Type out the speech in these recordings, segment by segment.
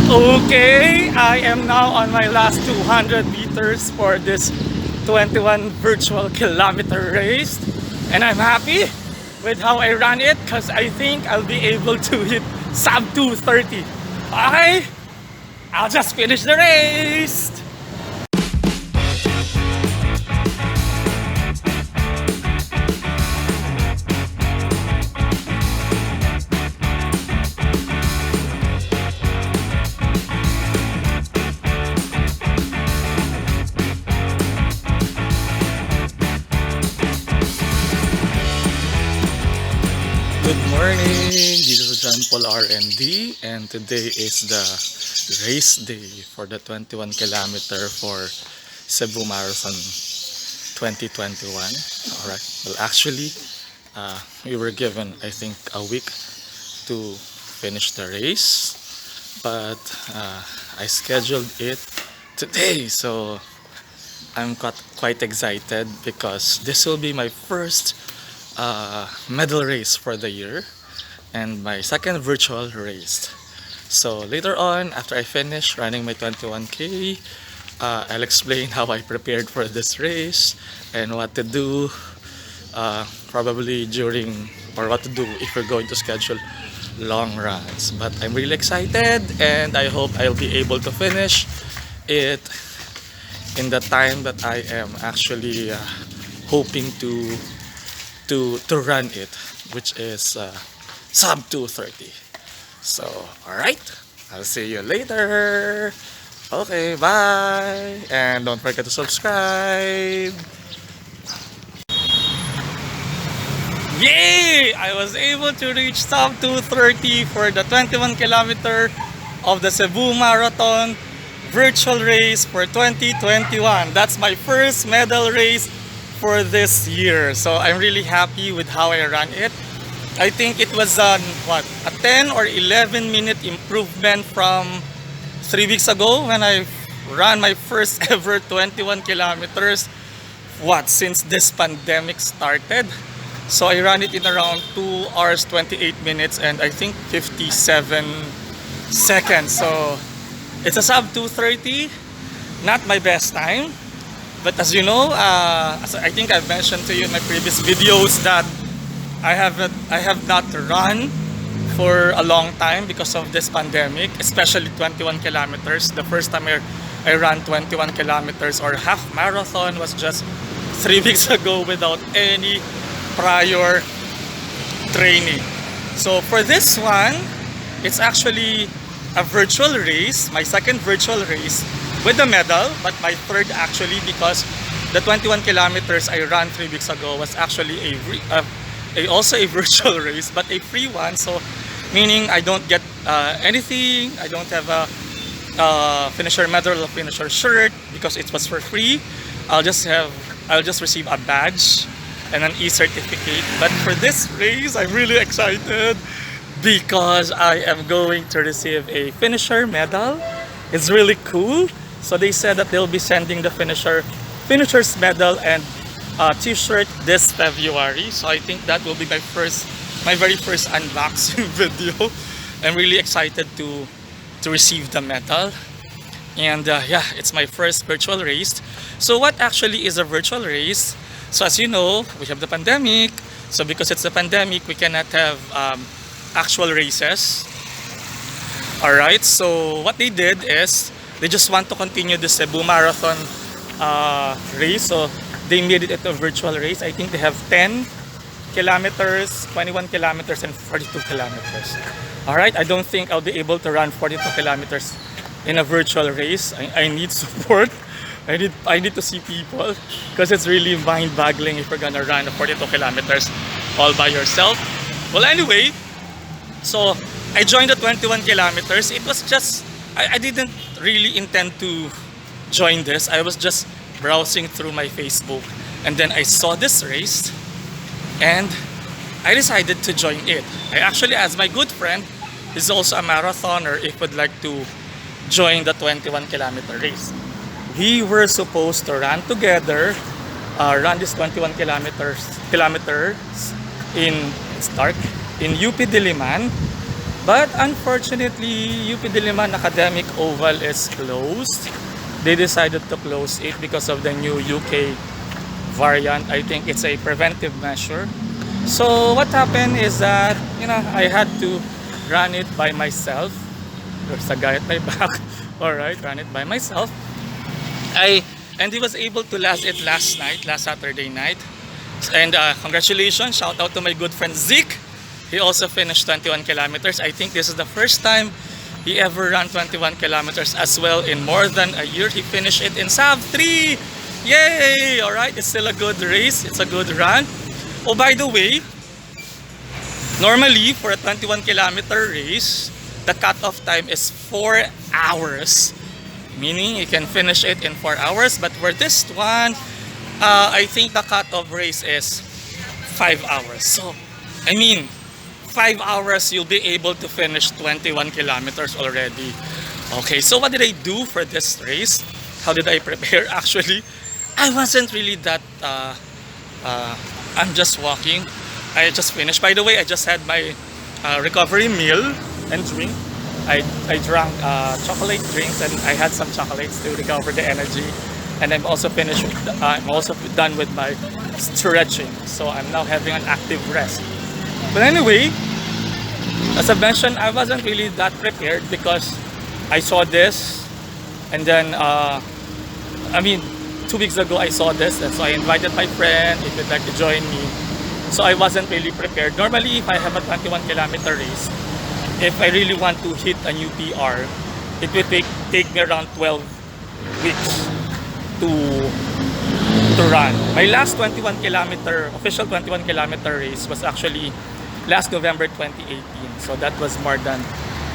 Okay, I am now on my last 200 meters for this 21 virtual kilometer race, and I'm happy with how I ran it because I think I'll be able to hit sub 2:30. Okay, I'll just finish the race. Good morning, this is John Paul R&D, and today is the race day for the 21 kilometer for Cebu Marathon 2021. Alright, well actually we were given I think a week to finish the race, but I scheduled it today, so I'm quite excited because this will be my first medal race for the year and my second virtual race. So later on, after I finish running my 21K, I'll explain how I prepared for this race and what to do probably during, or what to do if we're going to schedule long runs. But I'm really excited and I hope I'll be able to finish it in the time that I am actually hoping to run it, which is sub 2:30. So alright, I'll see you later. Okay, bye, and don't forget to subscribe. Yay! I was able to reach sub 2:30 for the 21 kilometer of the Cebu Marathon virtual race for 2021. That's my first medal race for this year, so I'm really happy with how I ran it. I think it was a 10 or 11 minute improvement from 3 weeks ago when I ran my first ever 21 kilometers since this pandemic started. So I ran it in around 2 hours 28 minutes and I think 57 seconds. So it's a sub 2:30, not my best time. But as you know, as I think I've mentioned to you in my previous videos, that I have not run for a long time because of this pandemic, especially 21 kilometers. The first time I ran 21 kilometers or half marathon was just 3 weeks ago without any prior training. So for this one, it's actually a virtual race, my second virtual race with a medal, but my third actually, because the 21 kilometers I ran 3 weeks ago was actually also a virtual race, but a free one. So meaning I don't get anything, I don't have a finisher medal or finisher shirt because it was for free. I'll just receive a badge and an e-certificate. But for this race, I'm really excited because I am going to receive a finisher medal. It's really cool. So they said that they'll be sending the finisher's medal and t-shirt this February. So I think that will be my very first unboxing video. I'm really excited to receive the medal. And yeah, it's my first virtual race. So what actually is a virtual race? So as you know, we have the pandemic. So because it's a pandemic, we cannot have actual races. Alright, so what they did is they just want to continue the Cebu Marathon race. So they made it into a virtual race. I think they have 10 kilometers, 21 kilometers, and 42 kilometers. Alright, I don't think I'll be able to run 42 kilometers in a virtual race. I need support. I need to see people because it's really mind-boggling if you're gonna run 42 kilometers all by yourself. Well, anyway, so I joined the 21 kilometers. It was just, I didn't really intend to join this. I was just browsing through my Facebook and then I saw this race and I decided to join it. I actually asked my good friend, who's also a marathoner, if would like to join the 21 kilometer race. We were supposed to run together, run this 21 kilometers in UP Diliman But unfortunately, UP Diliman Academic Oval is closed. They decided to close it because of the new UK variant. I think it's a preventive measure. So what happened is that, I had to run it by myself. There's a guy at my back. Alright, run it by myself. And he was able to last Saturday night. And congratulations, shout out to my good friend Zeke. He also finished 21 kilometers. I think this is the first time he ever ran 21 kilometers as well in more than a year. He finished it in sub 3. Yay! Alright, it's still a good race. It's a good run. Oh, by the way, normally for a 21 kilometer race, the cutoff time is 4 hours. Meaning you can finish it in 4 hours. But for this one, I think the cutoff race is 5 hours. So, 5 hours you'll be able to finish 21 kilometers already. Okay, so what did I do for this race? How did I prepare? Actually, I wasn't really that I'm just walking. I just finished. By the way, I just had my recovery meal and drink. I drank chocolate drinks and I had some chocolates to recover the energy. And I'm also finished. I'm also done with my stretching. So I'm now having an active rest. But anyway, as I mentioned, I wasn't really that prepared because I saw this, and then 2 weeks ago I saw this, and so I invited my friend if he'd like to join me. So I wasn't really prepared. Normally, if I have a 21 kilometer race, if I really want to hit a new PR, it will take me around 12 weeks to run. My last official 21 kilometer race was actually last November 2018. So that was more than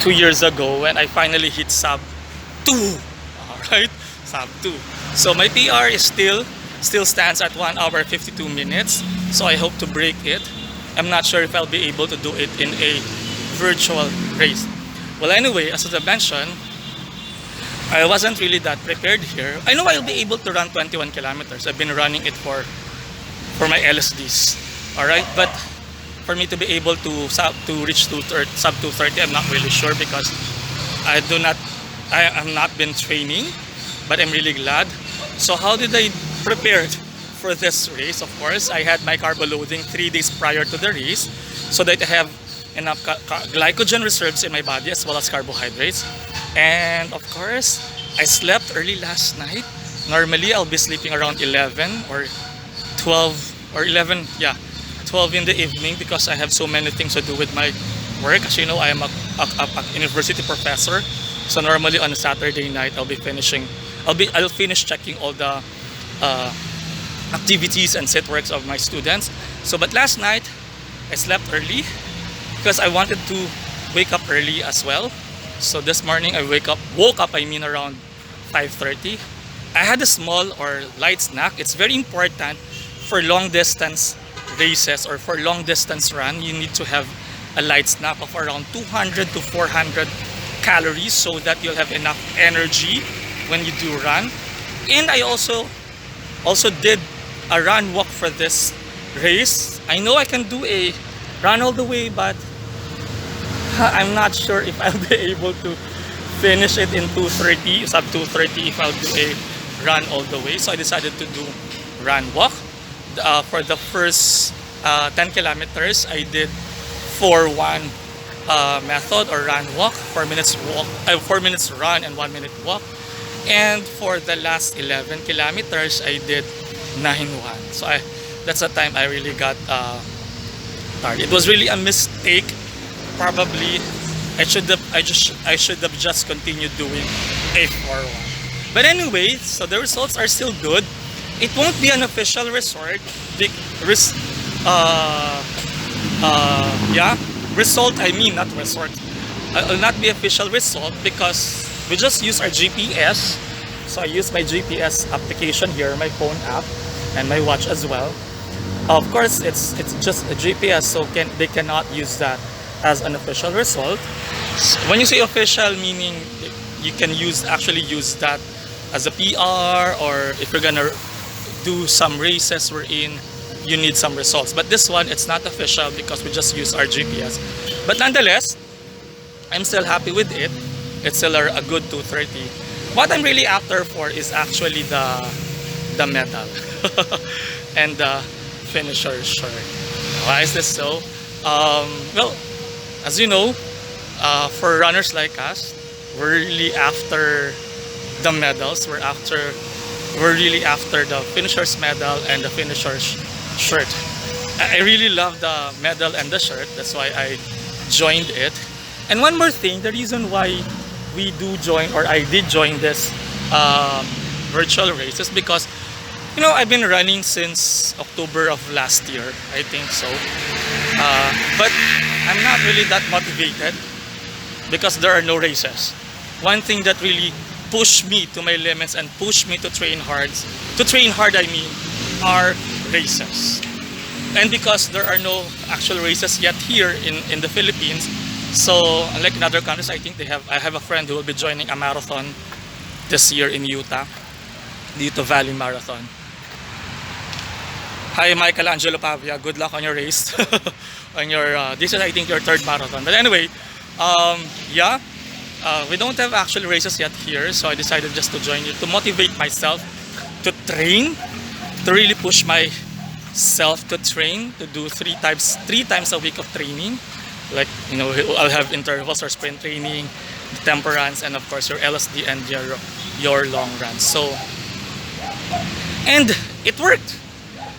2 years ago when I finally hit sub 2. Alright? Sub 2. So my PR is still stands at 1 hour 52 minutes. So I hope to break it. I'm not sure if I'll be able to do it in a virtual race. Well, anyway, as I mentioned, I wasn't really that prepared here. I know I'll be able to run 21 kilometers. I've been running it for my LSDs. Alright? But for me to be able to reach sub 230, I'm not really sure because I have not been training, but I'm really glad. So how did I prepare for this race? Of course, I had my carbo loading 3 days prior to the race so that I have enough glycogen reserves in my body as well as carbohydrates. And of course, I slept early last night. Normally, I'll be sleeping around 11 or 12 or 11, 12 in the evening because I have so many things to do with my work. As you know, I am a university professor. So normally on a Saturday night, I'll finish checking all the activities and set works of my students. But last night, I slept early because I wanted to wake up early as well. So this morning, I woke up around 5:30. I had a small or light snack. It's very important for long distance races or for long distance run. You need to have a light snack of around 200 to 400 calories so that you'll have enough energy when you do run. And I also did a run walk for this race. I know I can do a run all the way, but I'm not sure if I'll be able to finish it in 2:30, sub 2:30 if I'll do a run all the way. So I decided to do run walk. For the first 10 kilometers, I did 4-1 method or run walk, 4 minutes run and 1 minute walk. And for the last 11 kilometers, I did 9-1. So that's the time I really got tired. It was really a mistake. Probably I should have just continued doing a 4-1. But anyway, so the results are still good. It won't be an official result. Not result. It will not be official result because we just use our GPS. So I use my GPS application here, my phone app, and my watch as well. Of course, it's just a GPS, so they cannot use that as an official result. When you say official, meaning you can actually use that as a PR, or if you're gonna do some races wherein you need some results. But this one, it's not official because we just use our GPS. But nonetheless, I'm still happy with it. It's still a good 2:30. What I'm really after for is actually the medal and the finisher shirt. Why is this so? Well, as you know, for runners like us, we're really after the medals. We're really after the finisher's medal and the finisher's shirt. I really love the medal and the shirt. That's why I joined it. And one more thing, the reason why we do join, or I did join this virtual race is because, you know, I've been running since October of last year, I think so. But I'm not really that motivated because there are no races. One thing that really pushed me to my limits and pushed me to train hard, I mean, are races. And because there are no actual races yet here in the Philippines, so unlike in other countries, I have a friend who will be joining a marathon this year in Utah, the Utah Valley Marathon. Hi, Michelangelo Pavia. Good luck on your race. On your this is, I think, your third marathon. But anyway, yeah, we don't have actual races yet here, so I decided just to join you to motivate myself to train, to really push myself to train, to do three times a week of training. Like, you know, I'll have intervals or sprint training, temperance, and of course your LSD and your long runs. So, and it worked.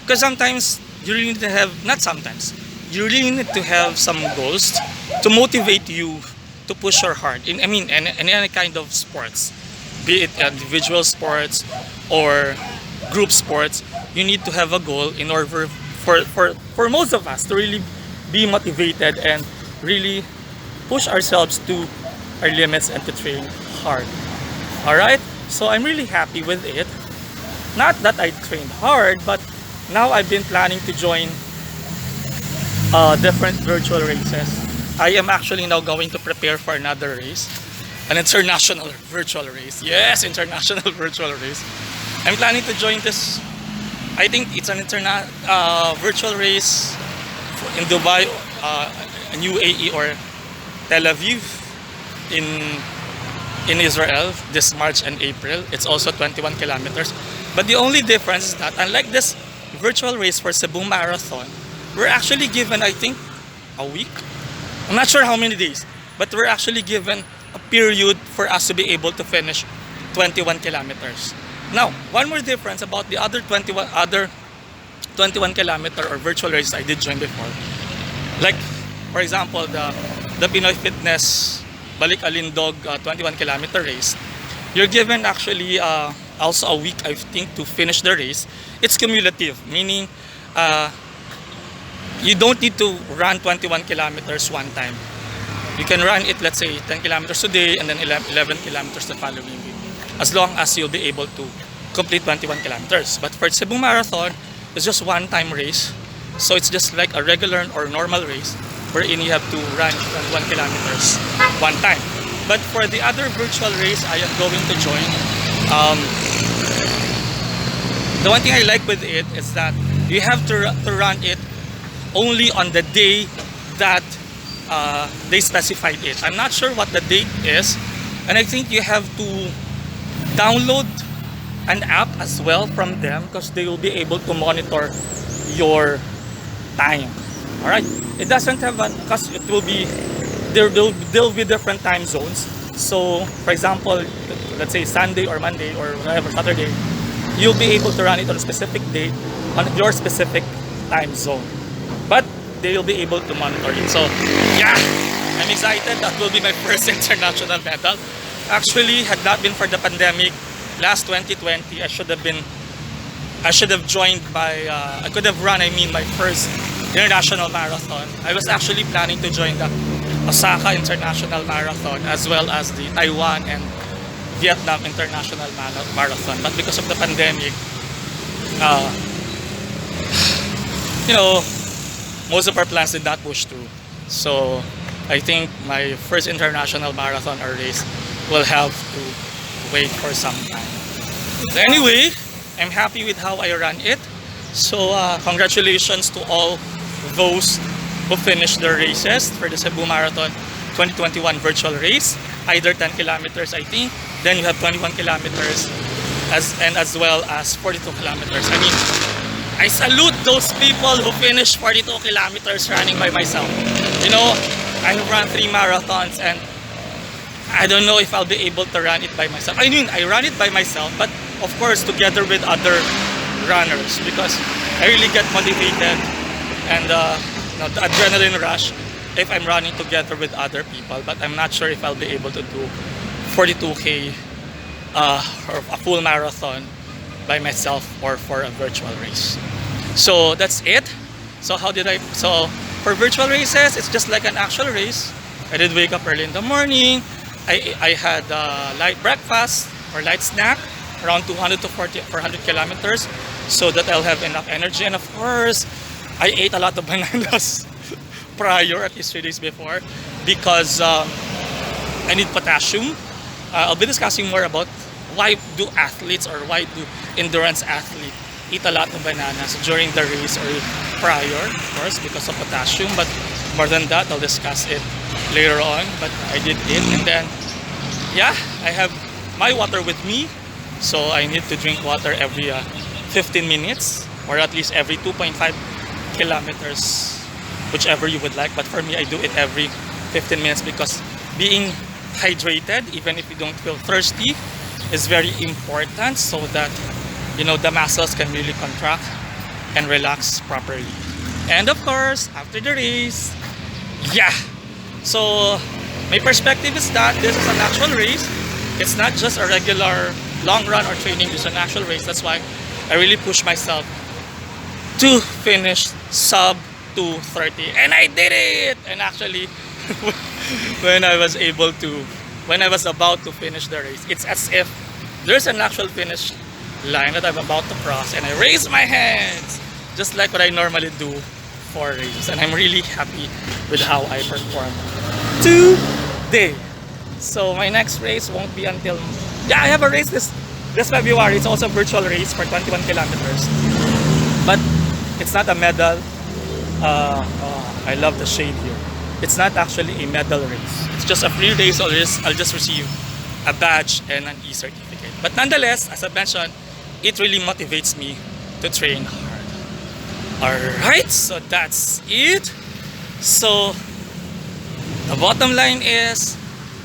Because sometimes you really need to have, not sometimes, you really need to have some goals to motivate you to push your heart in any kind of sports, be it individual sports or group sports. You need to have a goal in order for most of us to really be motivated and really push ourselves to our limits and to train hard. Alright, so I'm really happy with it. Not that I trained hard, but now I've been planning to join different virtual races. I am actually now going to prepare for another race, an international virtual race. Yes, international virtual race. I'm planning to join this. I think it's an virtual race in Dubai, in UAE or Tel Aviv in Israel this March and April. It's also 21 kilometers. But the only difference is that unlike this virtual race for Cebu Marathon, we're actually given, I think, a week. I'm not sure how many days, but we're actually given a period for us to be able to finish 21 kilometers. Now, one more difference about the other 21 kilometer or virtual races I did join before. Like, for example, the Pinoy Fitness Balik Alindog 21 kilometer race. You're given actually also a week, I think, to finish the race. It's cumulative, meaning you don't need to run 21 kilometers one time. You can run it, let's say, 10 kilometers today and then 11 kilometers the following week, as long as you'll be able to complete 21 kilometers. But for Cebu Marathon, it's just one-time race. So it's just like a regular or normal race wherein you have to run 21 kilometers one time. But for the other virtual race I am going to join, the one thing I like with it is that you have to run it only on the day that they specified it. I'm not sure what the date is, and I think you have to download an app as well from them because they will be able to monitor your time. All right, it doesn't have because it will be there'll be different time zones. So for example, let's say Sunday or Monday or whatever, Saturday, you'll be able to run it on a specific date on your specific time zone, but they'll be able to monitor it. So yeah, I'm excited. That will be my first international medal. Actually, had not been for the pandemic last 2020, I should have joined I could have run my first international marathon. I was actually planning to join the Osaka International Marathon as well as the Taiwan and Vietnam International Marathon, but because of the pandemic, you know, most of our plans did not push through. So I think my first international marathon or race will have to wait for some time. So anyway, I'm happy with how I ran it. So congratulations to all those who finished their races for the Cebu Marathon. 2021 virtual race, either 10 kilometers I think, then you have 21 kilometers as well as 42 kilometers. I mean, I salute those people who finish 42 kilometers running by myself. You know, I have run 3 marathons and I don't know if I'll be able to run it by myself. I mean, I run it by myself, but of course together with other runners, because I really get motivated and you know, the adrenaline rush if I'm running together with other people. But I'm not sure if I'll be able to do 42k or a full marathon by myself or for a virtual race. So that's it. So for virtual races, it's just like an actual race. I did wake up early in the morning. I had light breakfast or light snack around 200 to 400 kilometers so that I'll have enough energy. And of course, I ate a lot of bananas prior, at least 3 days before, because I need potassium. I'll be discussing more about why do athletes or why do endurance athletes eat a lot of bananas during the race or prior, of course, because of potassium. But more than that, I'll discuss it later on. But I did it, and then yeah, I have my water with me, so I need to drink water every 15 minutes or at least every 2.5 kilometers, whichever you would like. But for me, I do it every 15 minutes because being hydrated, even if you don't feel thirsty, is very important, so that you know the muscles can really contract and relax properly. And of course, after the race, yeah, so my perspective is that this is an actual race. It's not just a regular long run or training. It's an actual race. That's why I really push myself to finish sub 2:30, and I did it. And actually when I was about to finish the race, it's as if there's an actual finish line that I'm about to cross, and I raise my hands just like what I normally do for races. And I'm really happy with how I performed today. So my next race won't be until, yeah, I have a race this February. It's also a virtual race for 21 kilometers, but it's not a medal. I love the shade here. It's not actually a medal race. It's just a free race. I'll just receive a badge and an e-certificate. But nonetheless, as I mentioned, it really motivates me to train hard. Alright, so that's it. So the bottom line is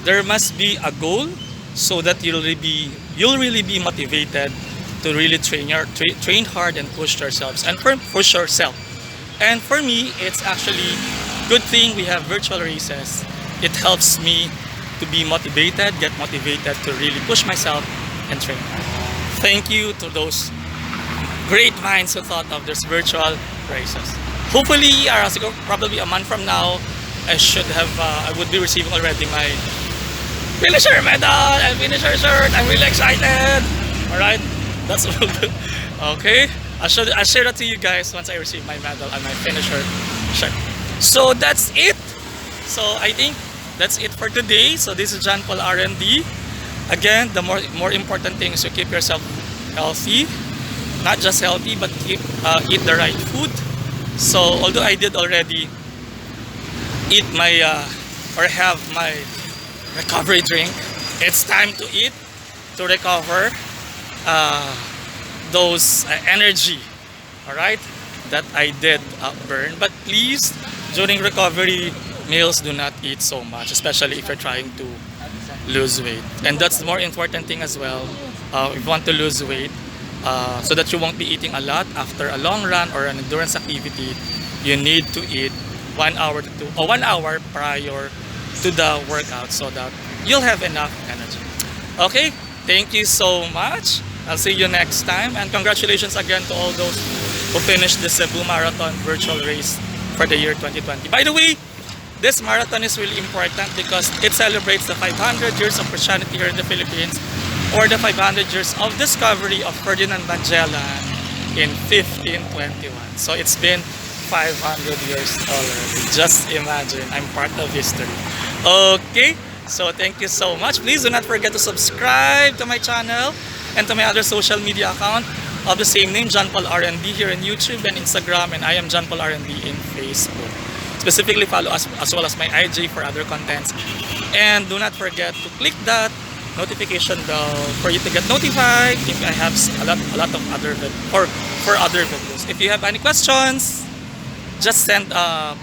there must be a goal so that you'll really be motivated to really train hard and push yourselves and push yourself. And for me, it's actually good thing we have virtual races. It helps me to be motivated, get motivated to really push myself and train hard. Thank you to those great minds who thought of this virtual races. Hopefully, probably a month from now, I would be receiving already my finisher medal and finisher shirt. I'm really excited. Alright, that's all good. Okay, I'll share that to you guys once I receive my medal and my finisher shirt. So that's it. So I think that's it for today. So this is John Paul R&D. Again, the more important thing is to keep yourself healthy. Not just healthy, but eat the right food. So although I did already eat have my recovery drink, it's time to eat to recover those energy, all right, that I did burn. But please, during recovery meals, do not eat so much, especially if you're trying to lose weight. And that's the more important thing as well. If you want to lose weight, so that you won't be eating a lot after a long run or an endurance activity, you need to eat 1 hour prior to the workout so that you'll have enough energy. Okay, thank you so much. I'll see you next time, and congratulations again to all those who finished the Cebu Marathon virtual race for the year 2020. By the way, this marathon is really important because it celebrates the 500 years of Christianity here in the Philippines, or the 500 years of discovery of Ferdinand Magellan in 1521. So it's been 500 years already. Just imagine, I'm part of history. Okay, so thank you so much. Please do not forget to subscribe to my channel and to my other social media account of the same name, John Paul R&D, here in YouTube and Instagram, and I am John Paul R&D in Facebook. specifically follow us as well as my IG for other contents. And do not forget to click that notification bell for you to get notified if I have a lot of other for other videos. If you have any questions, just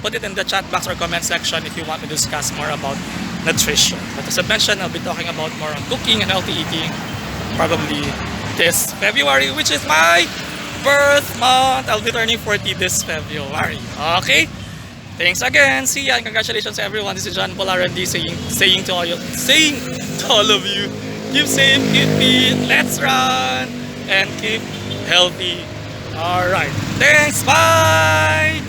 put it in the chat box or comment section if you want to discuss more about nutrition. But as I mentioned, I'll be talking about more on cooking and healthy eating probably this February, which is my birth month. I'll be turning 40 this February. Okay? Thanks again. See ya and congratulations to everyone. This is John Polarandi saying to all of you, keep safe, keep fit, let's run, and keep healthy. Alright. Thanks. Bye.